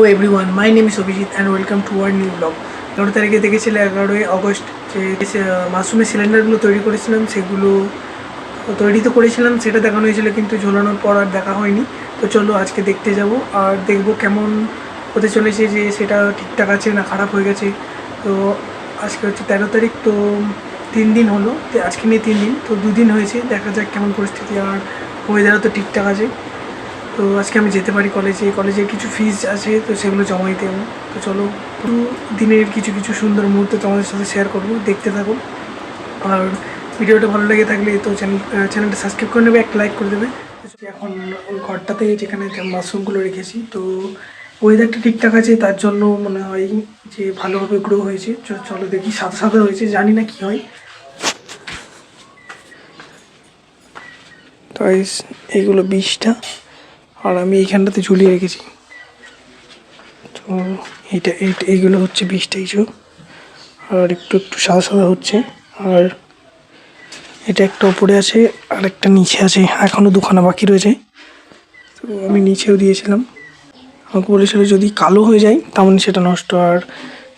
Hello everyone, my name is Abhijit and welcome to our new vlog. 11 তারিখে দেখেছিল 11 August যে মাশরুমের সিলিন্ডারগুলো তৈরি করেছিলাম সেগুলো তৈরি তো করেছিলাম, সেটা দেখানো হয়েছিল কিন্তু ঝোলানোর পর আর দেখা হয়নি। তো চলো আজকে দেখতে যাব আর দেখবো কেমন হতে চলেছে, যে সেটা ঠিকঠাক আছে না খারাপ হয়ে গেছে। তো আজকে হচ্ছে 13 তারিখ, তো 3 দিন হলো, আজকে নিয়ে 3 দিন, তো 2 দিন হয়েছে। দেখা যাক কেমন পরিস্থিতি, আর ওয়েদারও তো ঠিকঠাক আছে। তো আজকে আমি যেতে পারি কলেজে কিছু ফিজ আছে, তো সেগুলো জমা দিতে হবে। তো চলো দিনের কিছু সুন্দর মুহূর্ত তোমাদের সাথে শেয়ার করবো, দেখতে থাকো। আর ভিডিওটা ভালো লেগে থাকলে তো চ্যানেলটা সাবস্ক্রাইব করে নেবে, একটা লাইক করে দেবে। এখন ওই ঘরটাতে যেখানে মাশরুমগুলো রেখেছি, তো ওয়েদারটা ঠিকঠাক আছে, তার জন্য মনে হয় যে ভালোভাবে গ্রো হয়েছে। চলো দেখি, সাদা সাদা হয়েছে, জানি না কি হয়। তো এইগুলো 20টা, আর আমি এইখানটাতে ঝুলিয়ে রেখেছি। তো এইগুলো হচ্ছে 20টা কিছু, আর একটু সাদা সাদা হচ্ছে। আর এটা একটা ওপরে আছে আর একটা নিচে আছে, এখনও 2খানা বাকি রয়েছে। তো আমি নিচেও দিয়েছিলাম, আমাকে বলেছিল যদি কালো হয়ে যায় তার মানে সেটা নষ্ট, আর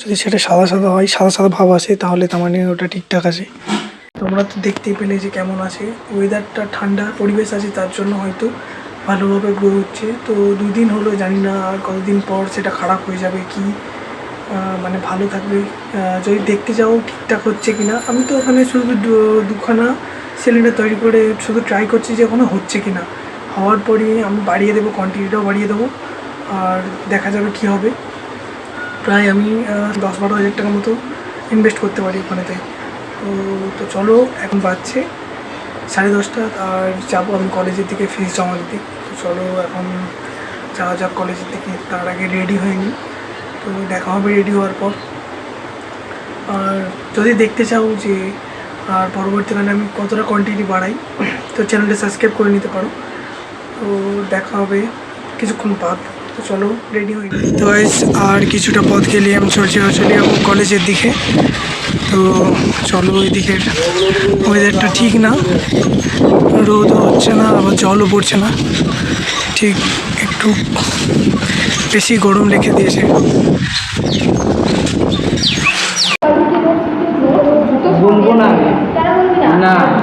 যদি সেটা সাদা সাদা হয়, সাদা সাদা ভাব আসে, তাহলে তার মানে ওটা ঠিকঠাক আছে। তোমরা তো দেখতেই পেলে যে কেমন আছে, ওয়েদারটা ঠান্ডা পরিবেশ আছে, তার জন্য হয়তো ভালোভাবে গ্রো হচ্ছে। তো 2 দিন হলো, জানি না আর কতদিন পর সেটা খারাপ হয়ে যাবে কি মানে ভালো থাকবে। যদি দেখতে যাও ঠিকঠাক হচ্ছে কিনা, আমি তো ওখানে শুধু 2খানা সিলিন্ডার তৈরি করে শুধু ট্রাই করছি যে ওখানে হচ্ছে কিনা। হওয়ার পরই আমি বাড়িয়ে দেবো, কোয়ান্টিটিটাও বাড়িয়ে দেবো, আর দেখা যাবে কি হবে। প্রায় আমি 10-12 হাজার টাকার মতো ইনভেস্ট করতে পারি ওখানেতে। তো চলো, এখন বাজছে 10:30, আর যাবো আমি কলেজের দিকে ফিস জমা দিতে। তো চলো এখন যাওয়া যাক কলেজের দিকে। তার আগে রেডি হয়নি, তো দেখা হবে রেডি হওয়ার পর। আর যদি দেখতে চাও যে আর পরবর্তীকালে আমি কতটা কোয়ান্টিটি বাড়াই, তো চ্যানেলটা সাবস্ক্রাইব করে নিতে পারো। তো দেখা হবে কিছুক্ষণ বাদ। তো চলো রেডি হয়ে গেছি। তো আর কিছুটা পথ গেলে আমি চলে যাবো কলেজের দিকে। তো চলো, ওই দিকের ওয়েদারটা ঠিক না, রোদও হচ্ছে না আবার জলও পড়ছে না, ঠিক একটু বেশি গরম রেখে দিয়েছে।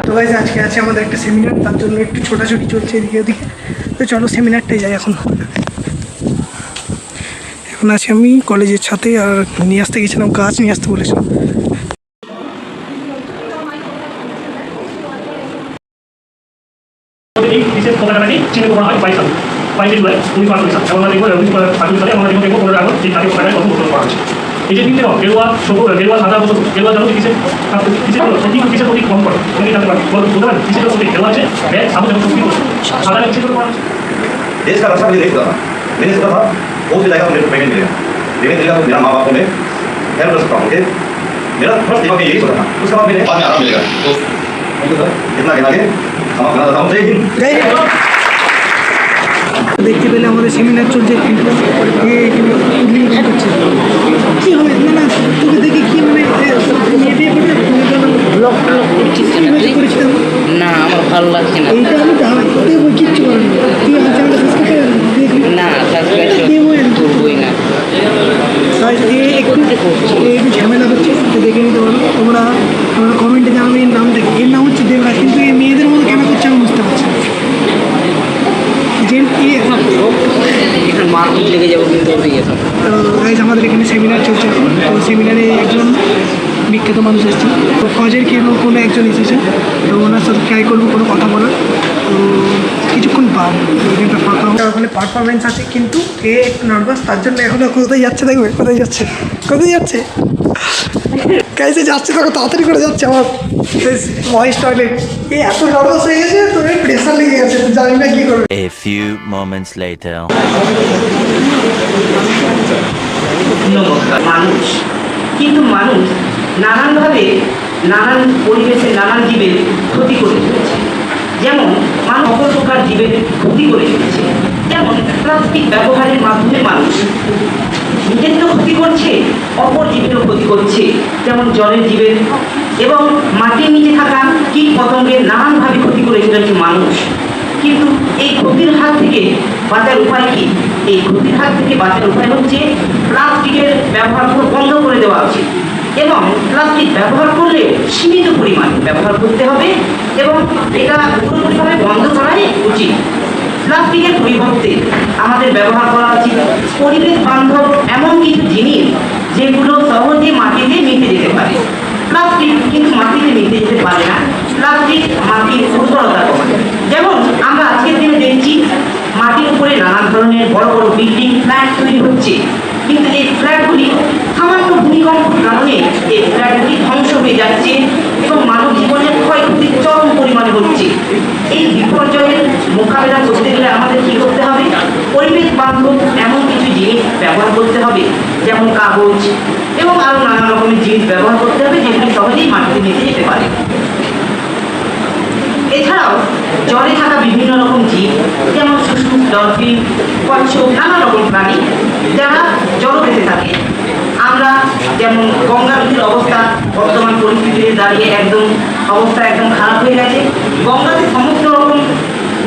তো গাইস আজকে আছে আমাদের একটা সেমিনার, তার জন্য একটু ছোটাছুটি চলছে এদিকে ওদিকে। তো চলো সেমিনারটাই যাই এখন আছি আমি কলেজের ছাতে, আর নিয়ে আসতে গেছিলাম, গাছ নিয়ে আসতে বলেছিলাম। এই যে তিনটে রং গেরুয়া, গেরুয়া, সাদা, গেরুয়া যেন কিসের সঠিক কিসের সঠিক কম করে তুমি জানতে পারবে, বলতে পারেন কিসের সঠিক গেরুয়া আছে ব্যাগ সামনে যেমন সত্যি সাদা কিসের করা আছে। देश का रक्षा मुझे नहीं था, मैंने सोचा था बहुत सी जगह मुझे पेमेंट मिलेगा, पेमेंट मिलेगा तो मेरा माँ बाप को मैं हेल्प कर सकता हूँ। ओके, मेरा फर्स्ट दिमाग में यही सोचा था, उसके बाद मैंने बाद में आराम मिलेगा। तो थैंक यू सर, इतना कहना के समाप्त करना चाहता हूँ। जय हिंद। দেখতে পেলে আমাদের সেমিনার চলছে, কিন্তু কি হবে না তোকে দেখে কি মানে না আমার ভালো লাগছে না, এইটা আমি কিচ্ছু করেন না করবই না, একটু ঝামেলা হচ্ছে, দেখে নিতে পারো তোমরা কমেন্টে জানাবে এর নামটা কি। এর নাম হচ্ছে দেবরাজ, কিন্তু এই মেয়েদের মতো কেন করছে আমি বুঝতে পারছি না। মারপিট লেগে যাবো কিন্তু তো আমাদের এখানে সেমিনার চলছে, তো সেমিনারে একজন বিখ্যাত মানুষ এসেছে, তো ফজের কোনো একজন এসেছে, তো ওনার সাথে ট্রাই করবো কোনো কথা বলার। তো কিছুক্ষণ পাব ওইখানটা ফাঁকা, ওখানে পারফরমেন্স আছে, কিন্তু এ একটু নার্ভাস, তার জন্য এখন কোথায় যাচ্ছে দেখবে, কোথায় যাচ্ছে কাইসে যাচ্ছে, তখন তাড়াতাড়ি করে যাচ্ছে। আমার ভয়েস টয়লেট এত নার্ভাস হয়ে গেছে, তো প্রেশার লেগে গেছে, জানি না কী করবে। A few moments later. মানুষ, কিন্তু মানুষ নানানভাবে নানান পরিবেশে নানান জীবের ক্ষতি করে চলেছে। যেমন মানুষ সকল প্রকার জীবের ক্ষতি করে চলেছে, যেমন প্লাস্টিক ব্যবহারের মাধ্যমে মানুষ নিজের তো ক্ষতি করছে, অপর জীবেরও ক্ষতি করছে, যেমন জলের জীবের এবং মাটির নিচে থাকা কীট পতঙ্গের নানানভাবে ক্ষতি করে চলেছে মানুষ। কিন্তু এই ক্ষতির হাত থেকে বাঁচার উপায় কি? এই ক্ষতির হাত থেকে বাঁচার উপায় হচ্ছে প্লাস্টিকের ব্যবহার পুরো বন্ধ করে দেওয়া উচিত এবং প্লাস্টিক ব্যবহার করলে সীমিত পরিমাণ ব্যবহার করতে হবে এবং এটা পুরোপুরিভাবে বন্ধ করাই উচিত। প্লাস্টিকের পরিবর্তে আমাদের ব্যবহার করা উচিত পরিবেশ বান্ধব এমন কিছু জিনিস যেগুলো সহজে মাটিতে মিশে যেতে পারে। প্লাস্টিক কিন্তু মাটিতে মিশে যেতে পারে না, প্লাস্টিক মাটির উর্বরতা কমায়। যেমন আমরা আজকের দিনে দেখছি মাটির উপরে নানান ধরনের বড় বড় বিল্ডিং ফ্ল্যাট তৈরি হচ্ছে, কিন্তু এই ফ্ল্যাটগুলি সামান্য ভূমিকম্পের কারণে এই ফ্ল্যাটগুলি ধ্বংস হয়ে যাচ্ছে এবং মানব জীবনের ক্ষয়ক্ষতি চরম পরিমাণে হচ্ছে। এই বিপর্যয়ের মোকাবেলা করতে গেলে আমাদের কি করতে হবে? পরিবেশ বান্ধব এমন কিছু জিনিস ব্যবহার করতে হবে, যেমন কাগজ এবং আরো নানা রকমের জিনিস ব্যবহার করতে হবে যেগুলি সহজেই মাটিতে মিশে যেতে পারে। এছাড়াও জলে থাকা বিভিন্ন রকম জীব যেমন শুশুক, ডলফিন, কচ্ছপ, নানা রকম প্রাণী যারা জলপথে থাকে। আমরা যেমন গঙ্গা নদীর অবস্থা বর্তমান পরিস্থিতিতে দাঁড়িয়ে অবস্থা একদম খারাপ হয়ে গেছে। গঙ্গাতে সমস্ত রকম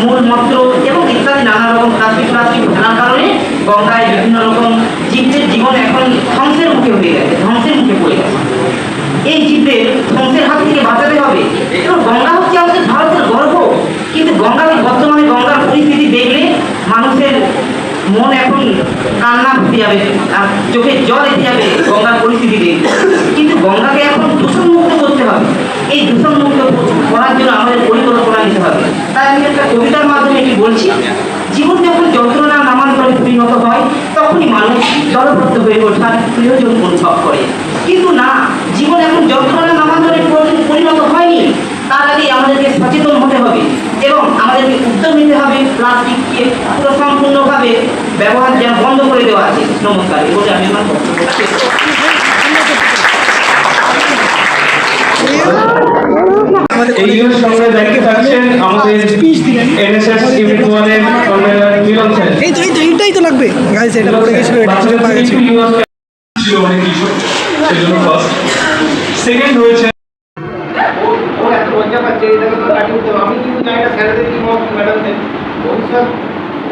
মূলমন্ত্র এবং ইত্যাদি নানা রকম প্লাস্টিক ফেলার কারণে গঙ্গায় বিভিন্ন রকম জীবদের জীবন এখন ধ্বংসের মুখে হয়ে গেছে, ধ্বংসের মুখে পড়ে গেছে। এই জীবদের ধ্বংসের হাত থেকে বাঁচাতে হবে এবং গঙ্গা হচ্ছে আমাদের ভারতের গর্ব, কিন্তু বর্তমানে গঙ্গার পরিস্থিতি দেখলে মানুষের মন এখন কান্না ভেসে যাবে আর চোখে জল এসে যাবে গঙ্গার পরিস্থিতি দেখলে। কিন্তু গঙ্গাকে এখন দূষণমুক্ত করতে হবে। এই দূষণমুক্ত করার জন্য আমাদের পরিকল্পনা নিতে হবে। তাই আমি একটা কবিতার মাধ্যমে এটি বলছি, জীবন যখন যন্ত্রণা নামান্তরে পরিণত হয় তখনই মানুষ জলবদ্ধ হয়ে ওঠার প্রয়োজন অনুভব করে। কিন্তু না, জীবন এখন যন্ত্রণা নামান্তরে পরিণত হয়নি, তার আগে আমাদেরকে সচেতন হতে হবে এবং আমাদেরকে উদ্যোগ নিতে হবে প্লাস্টিককে পুরো সম্পূর্ণভাবে ব্যবহার যেন বন্ধ করে দেওয়া আছে। নমস্কার, বলে আমি আমার বক্তব্যটা শেষ করছি। এইগুলোর সঙ্গে দেখতে পাচ্ছেন আমাদের এনএসএস ইউনিট 1 এর কর্নেল মিলন স্যার। এইটাই তো লাগবে গাইস, এটা পড়ে গেছিল, এটা পাওয়া গেছে। ছিল অনেক কিছু, সেজন্য ফার্স্ট। সেকেন্ড হয়েছে আমি কিন্তু জানি না স্যারদের কি মত ম্যাডামদের ভবিষ্যৎ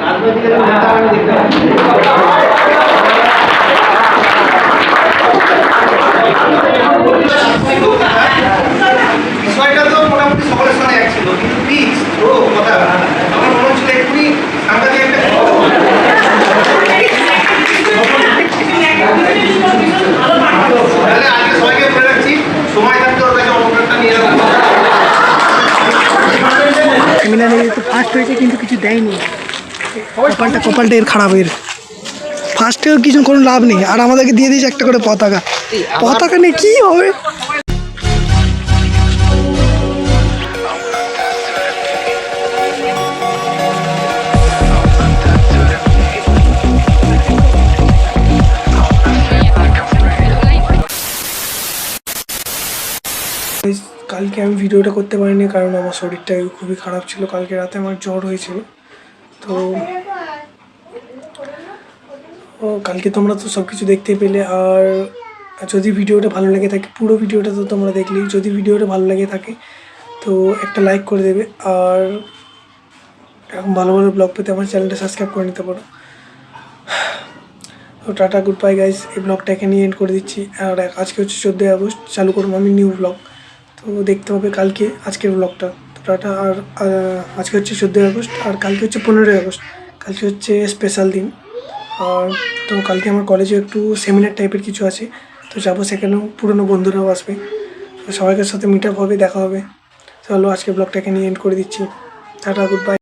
রাজনৈতিক নেতা আমি দেখতে পাচ্ছি। বিষয়টা তো মোটামুটি সকলের সঙ্গে এক ছিল, কিন্তু পিচ ও কথা আমার মনে হচ্ছিল এক্ষুনি সাংবাদিক একটা তাহলে আজকে সবাইকে বলে রাখছি, সময় থাকতে ওর কাছে অটোগ্রাফটা নিয়ে যাবো। মিলানে তো ফার্স্ট হয়েছে কিন্তু কিছু দেয়নি, কপালটা এর খারাপ। এর ফার্স্টেও কিছু কোনো লাভ নেই, আর আমাদেরকে দিয়ে দিয়েছে একটা করে পতাকা নিয়ে কী হবে? কালকে আমি ভিডিওটা করতে পারিনি কারণ আমার শরীরটা খুবই খারাপ ছিল। কালকে রাতে আমার জ্বর হয়েছিল। তো কালকে তোমরা তো সব কিছু দেখতে পেলে। আর যদি ভিডিওটা ভালো লেগে থাকে, পুরো ভিডিওটা তো তোমরা দেখলেই, যদি ভিডিওটা ভালো লেগে থাকে তো একটা লাইক করে দেবে। আর এরকম ভালো ভালো ব্লগ পেতে আমার চ্যানেলটা সাবস্ক্রাইব করে নিতে পারো। তো টাটা, গুড বাই গাইস। এই ব্লগটাকে নিয়ে এন্ড করে দিচ্ছি। আর আজকে হচ্ছে 14ই আগস্ট, চালু করবো আমি নিউ ব্লগ, তো দেখতে হবে কালকে আজকের ব্লগটা। তো টাটা। আর আজকে হচ্ছে 14ই আগস্ট আর কালকে হচ্ছে 15ই আগস্ট, কালকে হচ্ছে স্পেশাল দিন। আর তো কালকে আমার কলেজে একটু সেমিনার টাইপের কিছু আছে, তো যাবো, সেখানেও পুরনো বন্ধুরাও আসবে, তো সবাইকার সাথে মিট আপ হবে, দেখা হবে। চলো আজকে ব্লগটাকে নিয়ে এন্ড করে দিচ্ছি। Tata, good bye.